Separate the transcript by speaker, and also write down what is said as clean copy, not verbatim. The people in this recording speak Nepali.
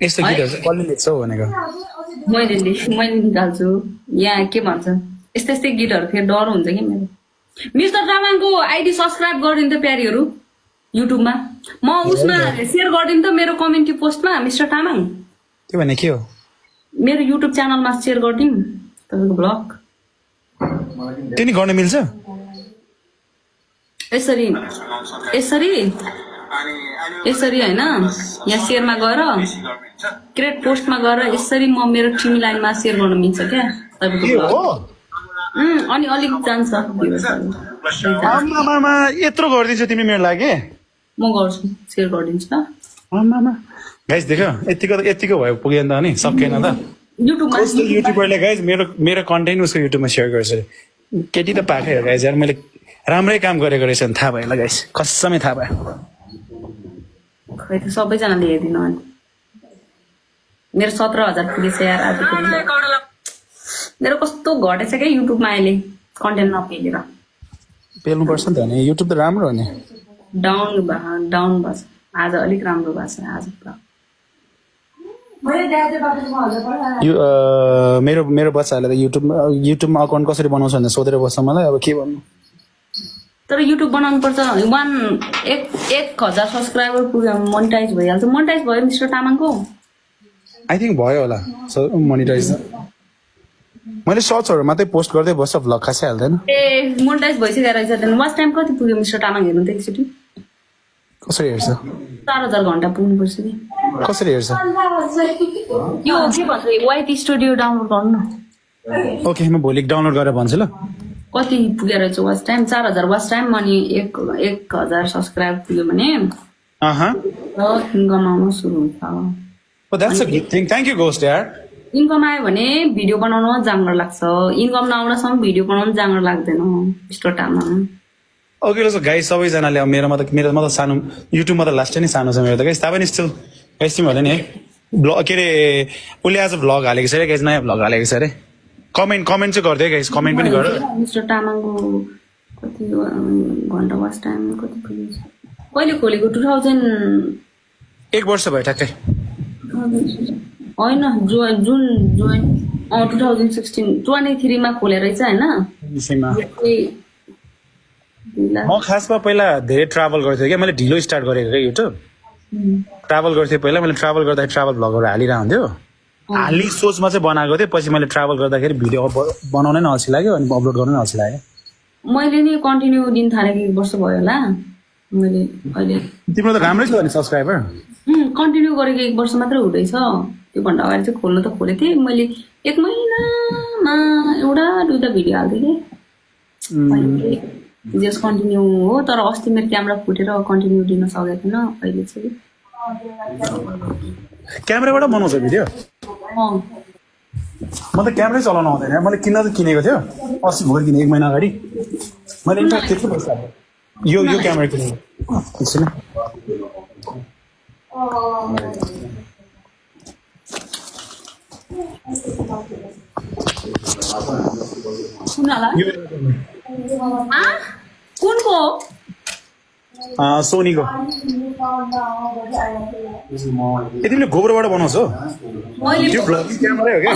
Speaker 1: यस्तो गीतहरू चाहिँ कसले लेख्छ हौ भनेको
Speaker 2: मैले निकाल्छु यहाँ के भन्छ यस्तै यस्तै गीतहरू फेरि डर हुन्छ कि मेरो मिस्टर तामाङको आइडी सब्सक्राइब गरिदिनु त प्यारीहरू युट्युबमा म उसमा सेयर गरिदिनु त मेरो कम्युनिटी पोस्टमा मिस्टर तामाङ
Speaker 1: त्यो भने के हो
Speaker 2: मेरो युट्युब च्यानलमा सेयर गरिदिनु तपाईँको ब्लग
Speaker 1: त्यो नि गर्न मिल्छ
Speaker 2: यसरी यसरी यसरी होइन यहाँ सेयरमा गएर क्रिएट पोस्टमा गएर यसरी म मेरो टिमी लाइनमा सेयर गर्न मिल्छ क्या तपाईँको ब्लग अनि अलिक जान्छ
Speaker 1: आमामा यत्रो गरिदिन्छ तिमी मेरो लागि
Speaker 2: म गर्छु सेयर गरिदिन्छु ल
Speaker 1: आमामा गाइस देख्यो यतिको भयो पुगेन त नि सकेन त
Speaker 2: युट्युबमा
Speaker 1: युट्युबरले गाइस मेरो कन्टेन्ट उसको युट्युबमा सेयर गर्छ केटी त पाएकै हो गाइस यार मैले राम्रै काम गरेको रहेछ भने थाहा भयो ल गाइस कसमै थाहा भयो
Speaker 2: खै त सबैजनाले हेरिदिनु अनि मेरो 17,000 पुगेछ यार आज मेरो कस्तो घटेछ क्या युट्युबमा अहिले कन्टेन्ट नपेलेर
Speaker 1: पेल्नुपर्छ नि त नि युट्युब त राम्रो हो नि
Speaker 2: डाउन भएको छ आज अलिक राम्रो भएको छ आज
Speaker 1: मेरो बच्चाहरूले त युट्युबमा अकाउन्ट कसरी बनाउँछ भनेर सोधेर बस्छ मलाई अब के भन्नु
Speaker 2: तर युट्युब बनाउनु पर्छ 1,000 सब्सक्राइबर पुग्यो मोनिटाइज भइहाल्छ मोनिटाइज भयो मिस्टर तामाङको
Speaker 1: आई थिङ्क भयो होला मोनिटाइज मैले सर्चहरू मात्रै पोस्ट गर्दै बस्छ भ्लग खासै हाल्दैन
Speaker 2: ए मोनिटाइज भइसकेको रहेछ त्यहाँदेखि वाच टाइम कति पुग्यो मिस्टर तामाङ हेर्नु त एकचोटि
Speaker 1: कसरी हेर्छ
Speaker 2: 4,000 घन्टा पुग्नुपर्छ कि
Speaker 1: कसरी हेर्छ
Speaker 2: यो के भन्छ वाइटी स्टुडियो डाउनलोड गर्नु न
Speaker 1: ओके म भोलि डाउनलोड गरेर भन्छु ल
Speaker 2: कति पुगेर रहेछ वाच टाइम 4,000 वाच टाइम अनि 1,000 सब्सक्राइब पुग्यो भने इन्कम आउनु सुरु हुन्छ
Speaker 1: that's a good thing thank you ghost यार
Speaker 2: इन्कम आयो भने भिडियो बनाउन जाँगर लाग्छ इन्कम नआउनसम्म भिडियो बनाउन जाँगर लाग्दैन मिस्टर तामाङ
Speaker 1: ओके ल गाइस सबैजनाले अब मेरोमा त सानो युट्युबमा त लास्ट नै सानो छ मेरो त गाइस तापनि स्टिल गाइस तिमीहरूले नि है ब्लग के अरे उसले आज भ्लग हालेको छ अरे गाइस नयाँ भ्लग हालेको छ अरे कमेन्ट चाहिँ गरिदियो गाइस कमेन्ट पनि गर
Speaker 2: मिस्टर तामाङको कति घन्टा वाच टाइम कति पुगेछ कहिले खोलेको 2000
Speaker 1: 1 वर्ष भयो ठ्याक्कै
Speaker 2: होइन जुन 2016 23 मा खोले रहेछ होइन
Speaker 1: म खासमा पहिला धेरै ट्राभल गर्थेँ क्या मैले ढिलो स्टार्ट गरेको क्या युट्युब ट्राभल गर्थेँ पहिला मैले ट्राभल गर्दाखेरि ट्राभल भ्लगहरू हालिरहेको हुन्थ्यो हाली सोचमा चाहिँ बनाएको थिएँ पछि मैले ट्राभल गर्दाखेरि भिडियो बनाउनै न अल्छी लाग्यो अनि अपलोड गर्नु नै अल्छी लाग्यो
Speaker 2: मैले नि कन्टिन्यू दिन थालेको 1 वर्ष भयो होला मैले अहिले
Speaker 1: तिम्रो त राम्रै छ नि सब्सक्राइबर
Speaker 2: कन्टिन्यू गरेको 1 वर्ष मात्रै हुँदैछ त्यो भन्दा अगाडि चाहिँ खोल्नु त खोलेको थिएँ मैले 1 महिनामा एउटा दुईटा भिडियो हाल्थेँ कि जस कन्टिन्यू हो तर अस्ति मेरो क्यामेरा फुटेर कन्टिन्यू दिन सकेको थिएन अहिले चाहिँ
Speaker 1: क्यामेराबाट बनाउँछ भिडियो म त क्यामेरै चलाउनु आउँदैन मैले किन्न त किनेको थियो 80 भर्खर किने 1 महिना अगाडि मैले इन्फेक्ट त्यत्रो पैसा यो क्यामेरा किनेको एकछिन
Speaker 2: कुनको
Speaker 1: सोनीको तिमीले गोबरबाट बनाउँछौ त्यो ब्लगिङ क्यामेरै हो क्या